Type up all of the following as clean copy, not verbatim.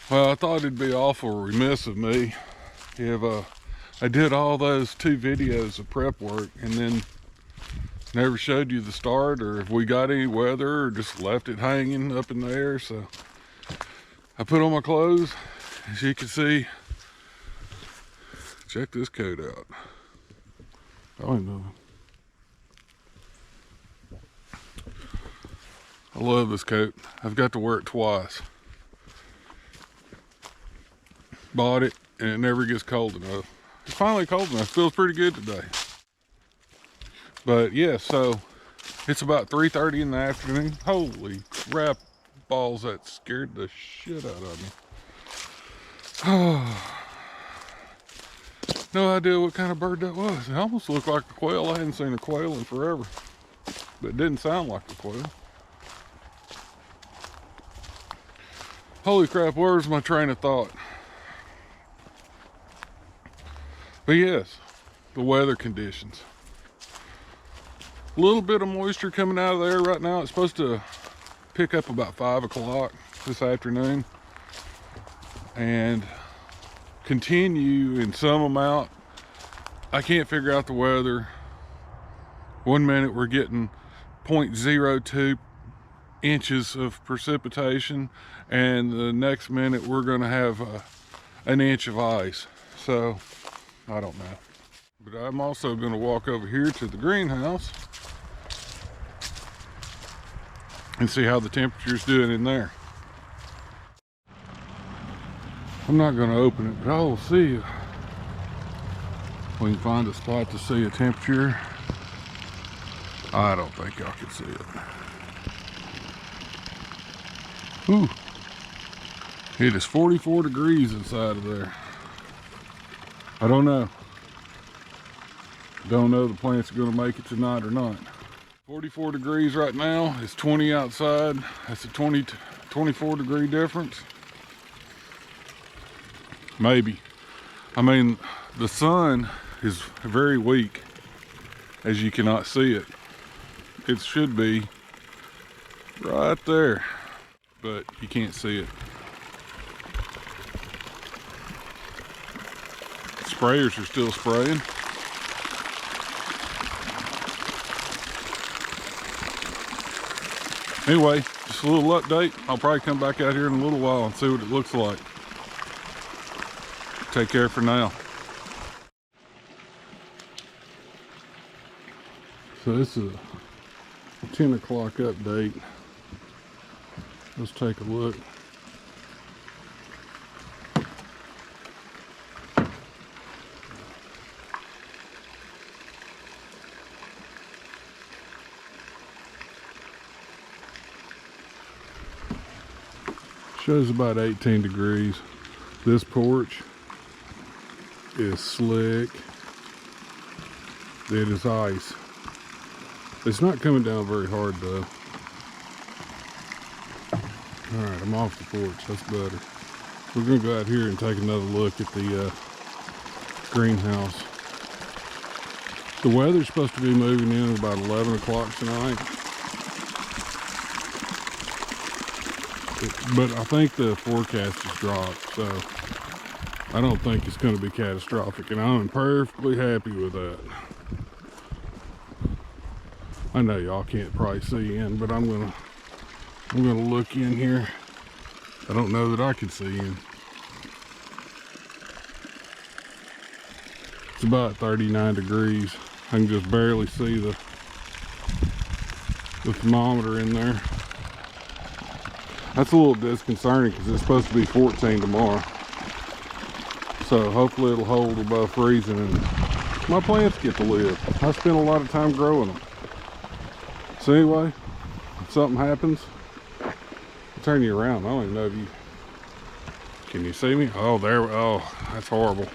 Well, I thought it'd be awful remiss of me if I did all those 2 videos of prep work and then never showed you the start, or if we got any weather, or just left it hanging up in the air. So I put on my clothes. As you can see, check this coat out. I don't know. I love this coat. I've got to wear it twice. Bought it and it never gets cold enough. It's finally cold enough. Feels pretty good today. But yeah, so it's about 3:30 in the afternoon. Holy crap balls, that scared the shit out of me. No idea what kind of bird that was. It almost looked like a quail. I hadn't seen a quail in forever. But it didn't sound like a quail. Holy crap, where's my train of thought? But yes, the weather conditions. A little bit of moisture coming out of there right now. It's supposed to pick up about 5 o'clock this afternoon and continue in some amount. I can't figure out the weather. One minute we're getting 0.02 inches of precipitation, and the next minute we're going to have an inch of ice. So I don't know. But I'm also going to walk over here to the greenhouse and see how the temperature's doing in there. I'm not going to open it, but I will see if we can find a spot to see a temperature. I don't think y'all can see it. Ooh, it is 44 degrees inside of there. I don't know. Don't know if the plants are going to make it tonight or not. 44 degrees right now. It's 20 outside. That's a 24 degree difference. Maybe. I mean, the sun is very weak, as you cannot see it. It should be right there, but you can't see it. Sprayers are still spraying. Anyway, just a little update. I'll probably come back out here in a little while and see what it looks like. Take care for now. So this is a 10 o'clock update. Let's take a look. Shows about 18 degrees. This porch is slick. It is ice. It's not coming down very hard though. Alright, I'm off the porch. That's better. We're going to go out here and take another look at the greenhouse. The weather's supposed to be moving in at about 11 o'clock tonight. But I think the forecast has dropped, so I don't think it's going to be catastrophic, and I'm perfectly happy with that. I know y'all can't probably see in, but I'm gonna look in here. I don't know that I can see in. It's about 39 degrees. I can just barely see the thermometer in there. That's a little disconcerting because it's supposed to be 14 tomorrow. So hopefully it'll hold above freezing and my plants get to live. I spend a lot of time growing them. So anyway, if something happens, I'll turn you around. I don't even know if you, can you see me? Oh, there, oh, that's horrible.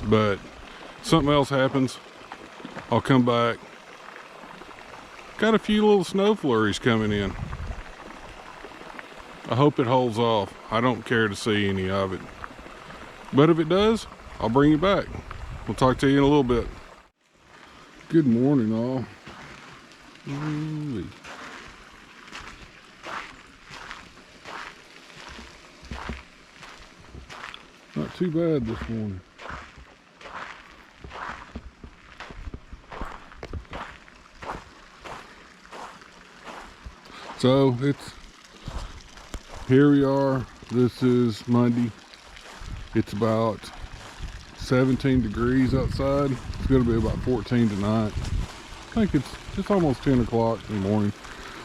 But if something else happens, I'll come back. Got a few little snow flurries coming in. I hope it holds off. I don't care to see any of it. But if it does, I'll bring you back. We'll talk to you in a little bit. Good morning, all. Ooh-wee. Not too bad this morning. So here we are. This is Monday. It's about 17 degrees outside. It's going to be about 14 tonight. I think it's almost 10 o'clock in the morning.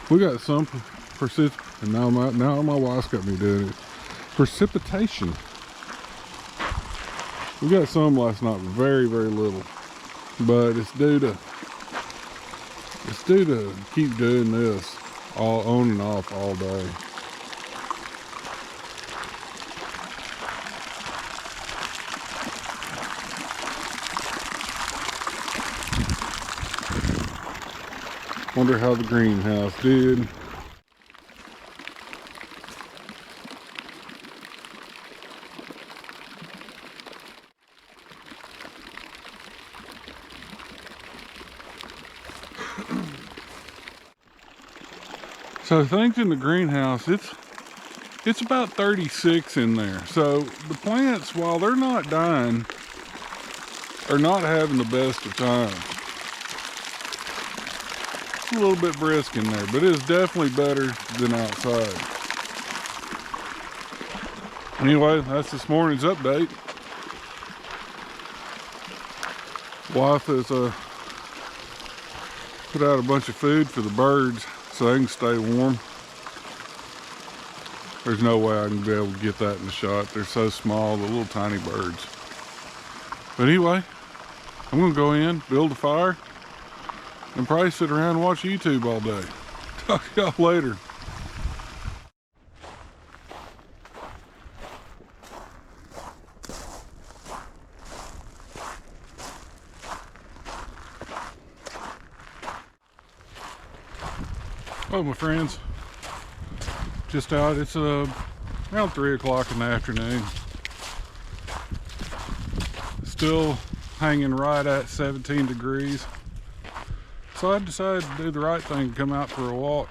We got some and now my wife's got me doing it. Precipitation. We got some last night, very, very little. But it's due to keep doing this all on and off all day. Wonder how the greenhouse did. So things in the greenhouse, it's about 36 in there. So the plants, while they're not dying, are not having the best of time. It's a little bit brisk in there, but it's definitely better than outside. Anyway, that's this morning's update. Wife has put out a bunch of food for the birds so they can stay warm. There's no way I can be able to get that in the shot. They're so small, the little tiny birds. But anyway, I'm gonna go in, build a fire, and probably sit around and watch YouTube all day. Talk to y'all later. Oh, my friends, just out. It's around 3 o'clock in the afternoon. Still hanging right at 17 degrees. So I decided to do the right thing and come out for a walk.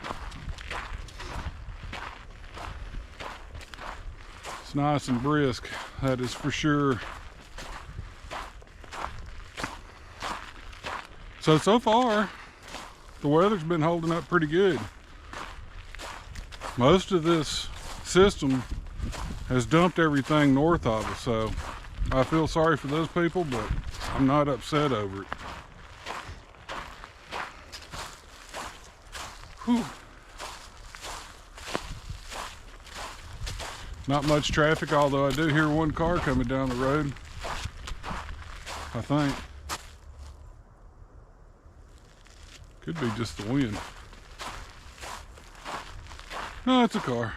It's nice and brisk, that is for sure. So far, the weather's been holding up pretty good. Most of this system has dumped everything north of us, so I feel sorry for those people, but I'm not upset over it. Whew. Not much traffic, although I do hear one car coming down the road, I think. Could be just the wind. No, it's a car.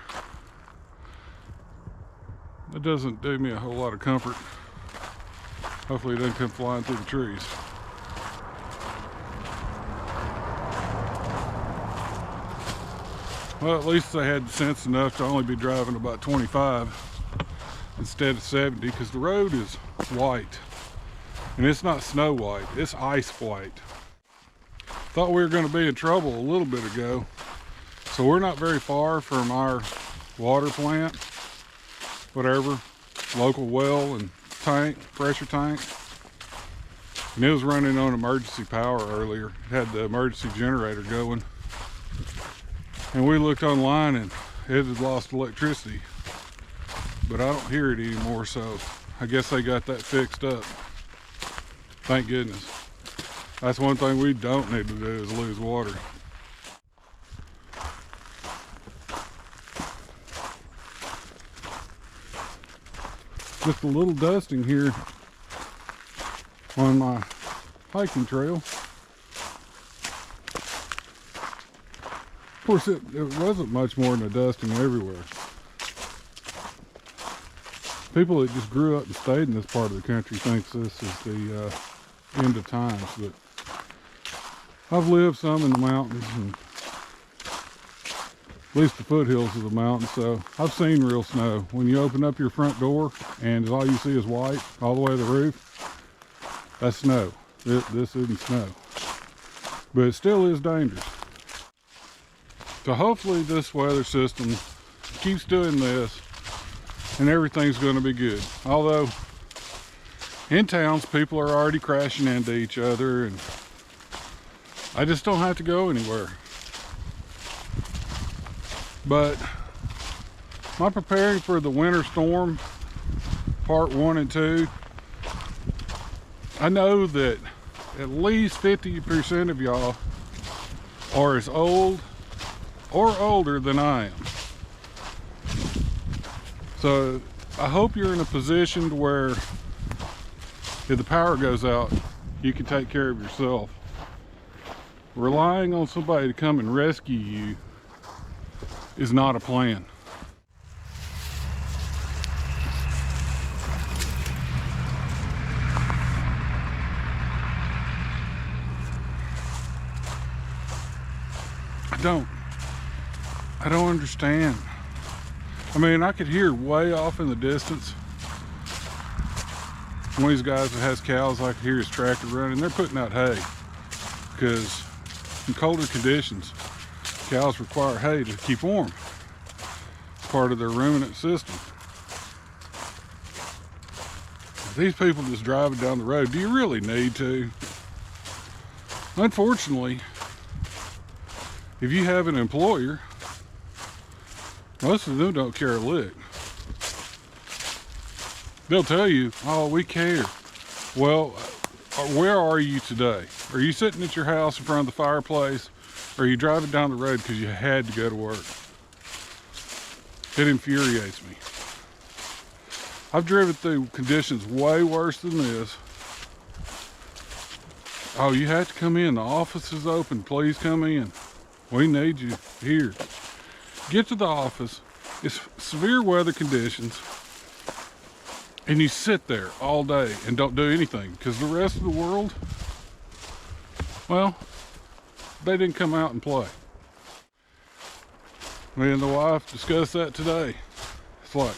That doesn't do me a whole lot of comfort. Hopefully it doesn't come flying through the trees. Well, at least they had sense enough to only be driving about 25 instead of 70, because the road is white. And it's not snow white, it's ice white. Thought we were going to be in trouble a little bit ago. So we're not very far from our water plant, whatever, local well and tank, pressure tank. And it was running on emergency power earlier. It had the emergency generator going. And we looked online and it had lost electricity. But I don't hear it anymore, so I guess they got that fixed up. Thank goodness. That's one thing we don't need to do, is lose water. Just a little dusting here on my hiking trail. Of course, it wasn't much more than a dusting everywhere. People that just grew up and stayed in this part of the country thinks this is the end of times, but I've lived some in the mountains, and at least the foothills of the mountains, so I've seen real snow. When you open up your front door and all you see is white all the way to the roof, that's snow. This isn't snow, but it still is dangerous. So hopefully this weather system keeps doing this and everything's going to be good. Although in towns, people are already crashing into each other, and I just don't have to go anywhere. But my preparing for the winter storm, part 1 and 2, I know that at least 50% of y'all are as old or older than I am. So I hope you're in a position to where if the power goes out, you can take care of yourself. Relying on somebody to come and rescue you is not a plan. I don't understand. I mean, I could hear way off in the distance. One of these guys that has cows, I could hear his tractor running. They're putting out hay because in colder conditions, cows require hay to keep warm. It's part of their ruminant system. These people just driving down the road, do you really need to? Unfortunately, if you have an employer, most of them don't care a lick. They'll tell you, oh, we care. Well, where are you today? Are you sitting at your house in front of the fireplace? Or are you driving down the road because you had to go to work? It infuriates me. I've driven through conditions way worse than this. Oh, you have to come in. The office is open. Please come in. We need you here. Get to the office. It's severe weather conditions. And you sit there all day and don't do anything because the rest of the world, well, they didn't come out and play. Me and the wife discussed that today. It's like,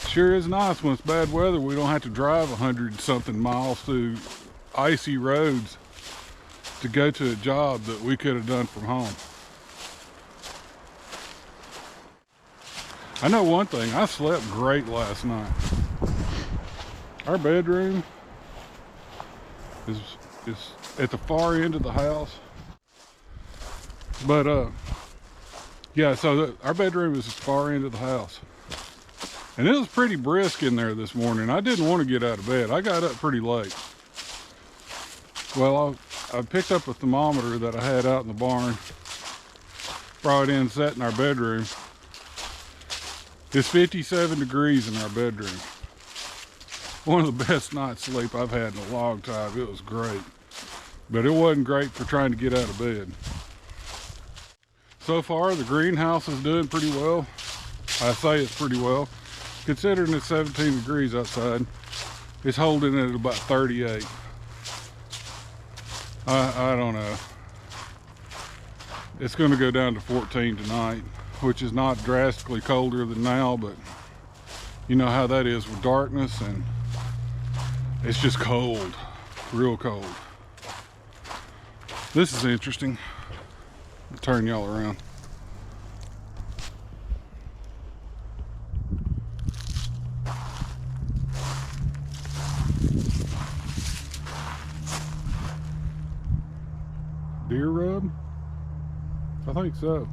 sure is nice when it's bad weather. We don't have to drive 100-something miles through icy roads to go to a job that we could have done from home. I know one thing, I slept great last night. Our bedroom is at the far end of the house. But yeah, so our bedroom is at the far end of the house. And it was pretty brisk in there this morning. I didn't want to get out of bed. I got up pretty late. Well, I picked up a thermometer that I had out in the barn, brought it in, sat in our bedroom. It's 57 degrees in our bedroom. One of the best night's sleep I've had in a long time. It was great. But it wasn't great for trying to get out of bed. So far, the greenhouse is doing pretty well. I say it's pretty well. Considering it's 17 degrees outside, it's holding it at about 38. I don't know. It's going to go down to 14 tonight, which is not drastically colder than now, but you know how that is with darkness, and it's just cold, real cold. This is interesting. I'll turn y'all around. Deer rub? I think so.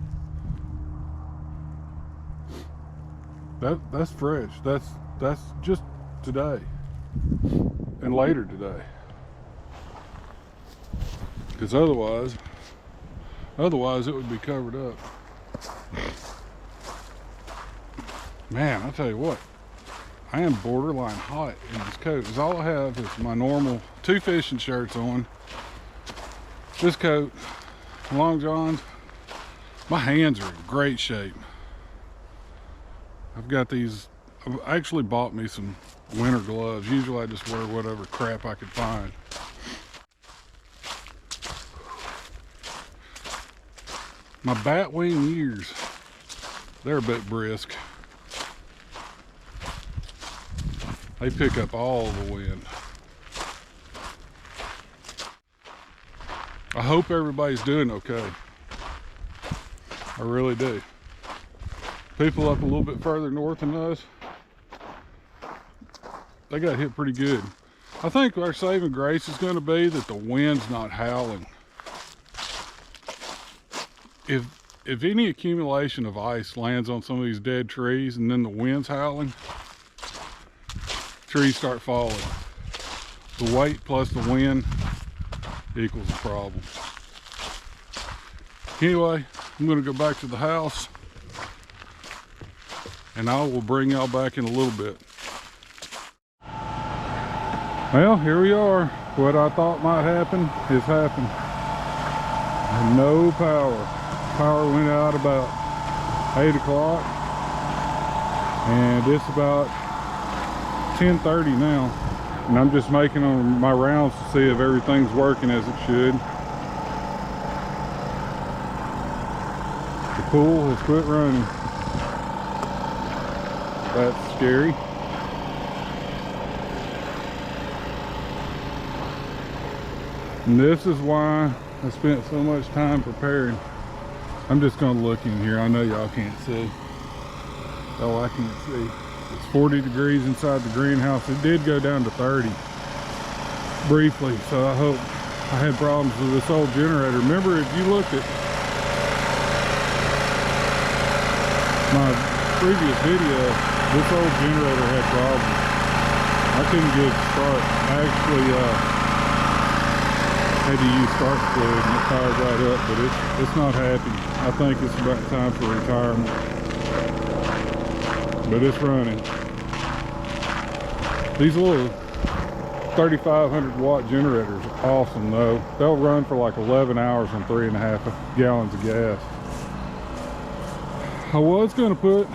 That's fresh. That's just today and later today. Because otherwise it would be covered up. Man, I tell you what, I am borderline hot in this coat. Because all I have is my normal 2 fishing shirts on, this coat, long johns. My hands are in great shape. I've got these, I've actually bought me some winter gloves. Usually I just wear whatever crap I could find. My batwing ears, they're a bit brisk. They pick up all the wind. I hope everybody's doing okay. I really do. People up a little bit further north than us, they got hit pretty good. I think our saving grace is going to be that the wind's not howling. If any accumulation of ice lands on some of these dead trees and then the wind's howling, trees start falling. The weight plus the wind equals a problem. Anyway, I'm going to go back to the house and I will bring y'all back in a little bit. Well, here we are. What I thought might happen has happened. No power. Power went out about 8 o'clock and it's about 10:30 now. And I'm just making on my rounds to see if everything's working as it should. The pool has quit running. That's scary. And this is why I spent so much time preparing. I'm just gonna look in here. I know y'all can't see. Oh, I can't see. It's 40 degrees inside the greenhouse. It did go down to 30 briefly, so I hope I had problems with this old generator. Remember, if you looked at my previous video, this old generator had problems. I couldn't get it to start. I actually had to use spark fluid and it fired right up, but it's not happy. I think it's about time for retirement. But it's running. These little 3,500 watt generators are awesome though. They'll run for like 11 hours on 3.5 gallons of gas. I was gonna put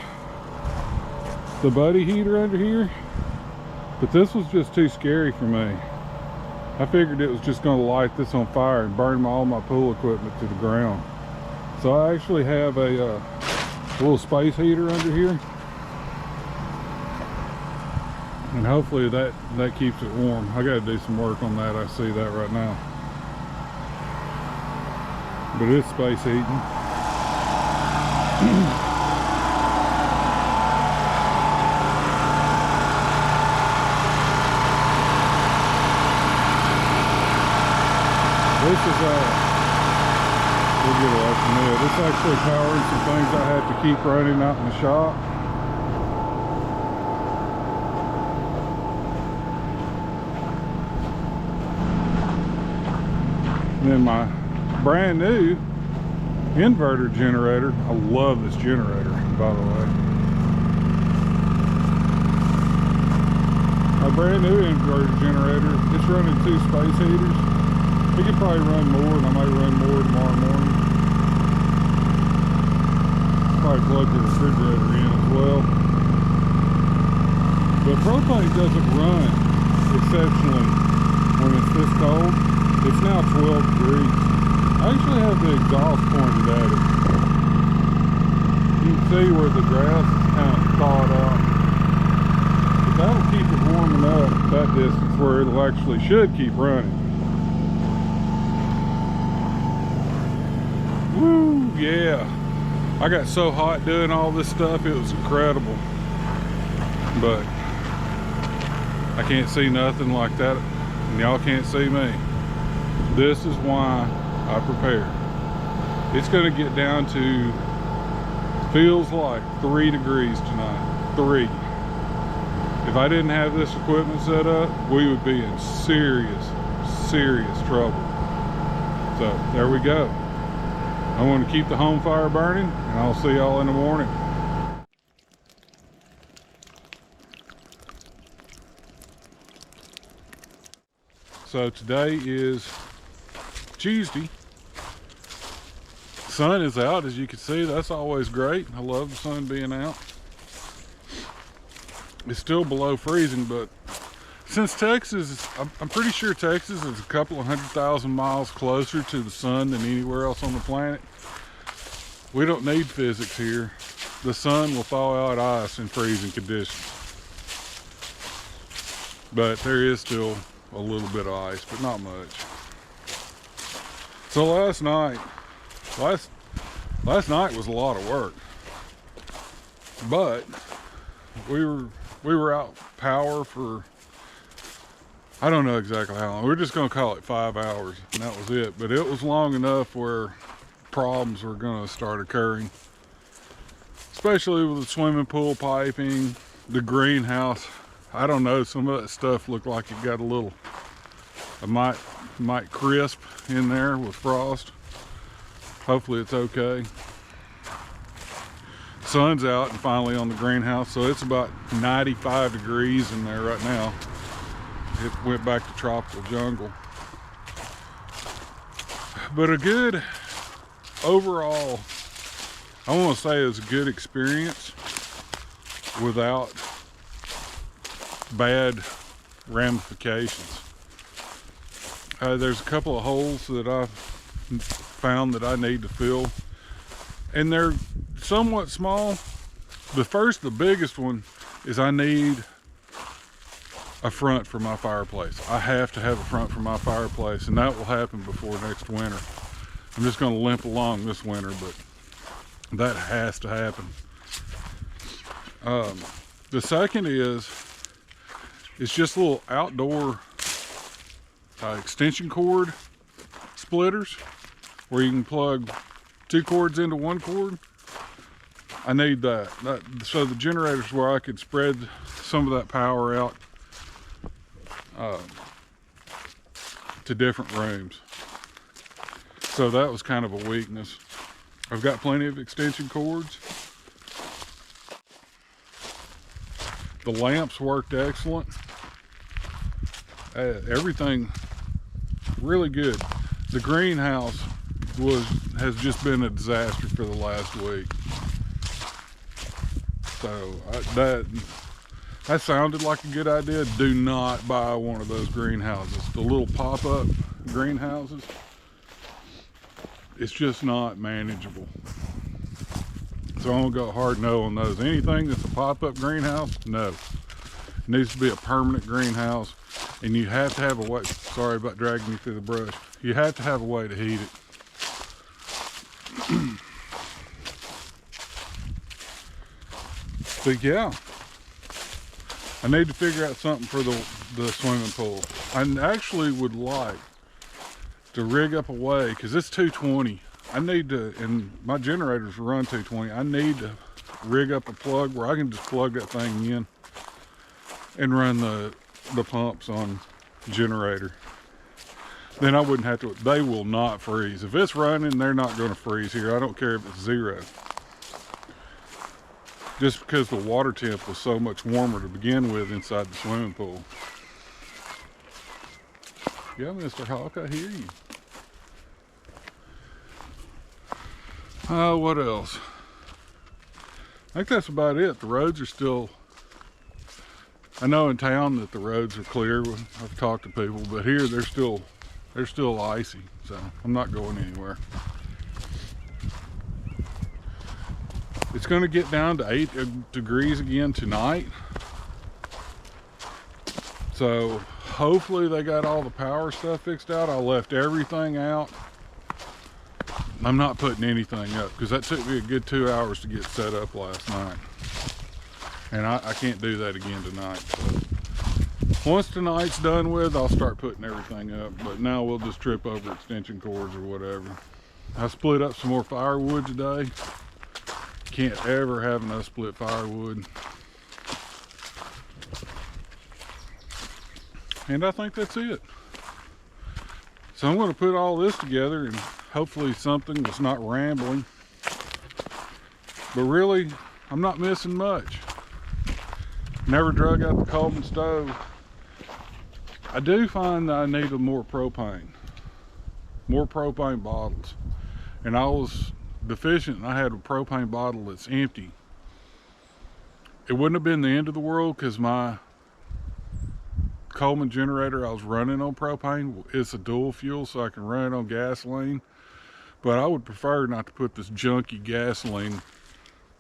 the buddy heater under here, but this was just too scary for me. I figured it was just gonna light this on fire and burn all my pool equipment to the ground. So I actually have a little space heater under here. And hopefully that keeps it warm. I gotta do some work on that. I see that right now. But it's space heating. This is we'll get away from it. It's actually powering some things I have to keep running out in the shop. And then my brand new inverter generator. I love this generator, by the way. My brand new inverter generator, it's running 2 space heaters. We could probably run more, and I might run more tomorrow morning. Probably plug the refrigerator in as well. But propane doesn't run exceptionally when it's this cold. It's now 12 degrees. I actually have the exhaust pointed at it. You can see where the grass is kind of thawed out. But that'll keep it warming up that distance where it'll actually should keep running. Woo, yeah. I got so hot doing all this stuff, it was incredible. But I can't see nothing like that, and y'all can't see me. This is why I prepare. It's gonna get down to, feels like 3 degrees tonight, 3. If I didn't have this equipment set up, we would be in serious trouble. So there we go. I want to keep the home fire burning, and I'll see y'all in the morning. So today is Tuesday. The sun is out, as you can see. That's always great. I love the sun being out. It's still below freezing, but since Texas, I'm pretty sure Texas is a couple of 100,000 miles closer to the sun than anywhere else on the planet. We don't need physics here. The sun will thaw out ice in freezing conditions. But there is still a little bit of ice, but not much. So last night was a lot of work. But we were out power for I don't know exactly how long. We're just gonna call it 5 hours, and that was it. But it was long enough where problems were gonna start occurring, especially with the swimming pool piping, the greenhouse. I don't know, some of that stuff looked like it got a might crisp in there with frost. Hopefully it's okay. Sun's out and finally on the greenhouse, so it's about 95 degrees in there right now. It went back to tropical jungle. But a good overall, I want to say it was a good experience without bad ramifications. There's a couple of holes that I've found that I need to fill, and they're somewhat small. The biggest one is I need a front for my fireplace. I have to have a front for my fireplace, and that will happen before next winter. I'm just going to limp along this winter, but that has to happen. The second is, it's just little outdoor extension cord splitters where you can plug 2 cords into 1 cord. I need that. So the generator's where I could spread some of that power out to different rooms. So that was kind of a weakness. I've got plenty of extension cords. The lamps worked excellent. Everything really good. The greenhouse has just been a disaster for the last week. So that sounded like a good idea. Do not buy one of those greenhouses. The little pop-up greenhouses, it's just not manageable. So I'm gonna go hard no on those. Anything that's a pop-up greenhouse, no. It needs to be a permanent greenhouse, and you have to have a way, sorry about dragging you through the brush. You have to have a way to heat it. But yeah, I need to figure out something for the swimming pool. I actually would like to rig up a way, because it's 220. I need to, and my generators run 220. I need to rig up a plug where I can just plug that thing in and run the pumps on the generator. Then I wouldn't have to, they will not freeze. If it's running, they're not going to freeze here. I don't care if it's 0. Just because the water temp was so much warmer to begin with inside the swimming pool. Yeah, Mr. Hawk, I hear you. What else? I think that's about it. The roads are still, I know in town that the roads are clear. I've talked to people, but here they're still icy, so I'm not going anywhere. It's going to get down to 8 degrees again tonight. So hopefully they got all the power stuff fixed out. I left everything out. I'm not putting anything up because that took me a good 2 hours to get set up last night. And I can't do that again tonight. So once tonight's done with, I'll start putting everything up. But now we'll just trip over extension cords or whatever. I split up some more firewood today. Can't ever have enough split firewood. And I think that's it. So I'm going to put all this together and hopefully something that's not rambling. But really, I'm not missing much. Never drug out the Coleman stove. I do find that I need more propane bottles. And I was deficient, and I had a propane bottle that's empty. It wouldn't have been the end of the world because my Coleman generator I was running on propane, it's a dual fuel, so I can run it on gasoline. But I would prefer not to put this junky gasoline,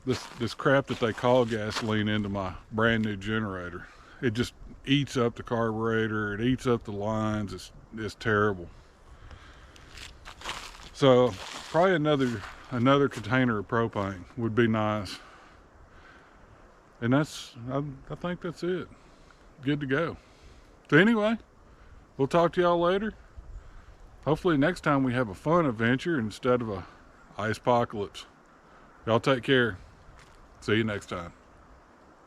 this crap that they call gasoline, into my brand new generator. It just eats up the carburetor, it eats up the lines. It's terrible. So probably another container of propane would be nice. And I think that's it. Good to go. So anyway, we'll talk to y'all later. Hopefully next time we have a fun adventure instead of a ice apocalypse. Y'all take care. See you next time.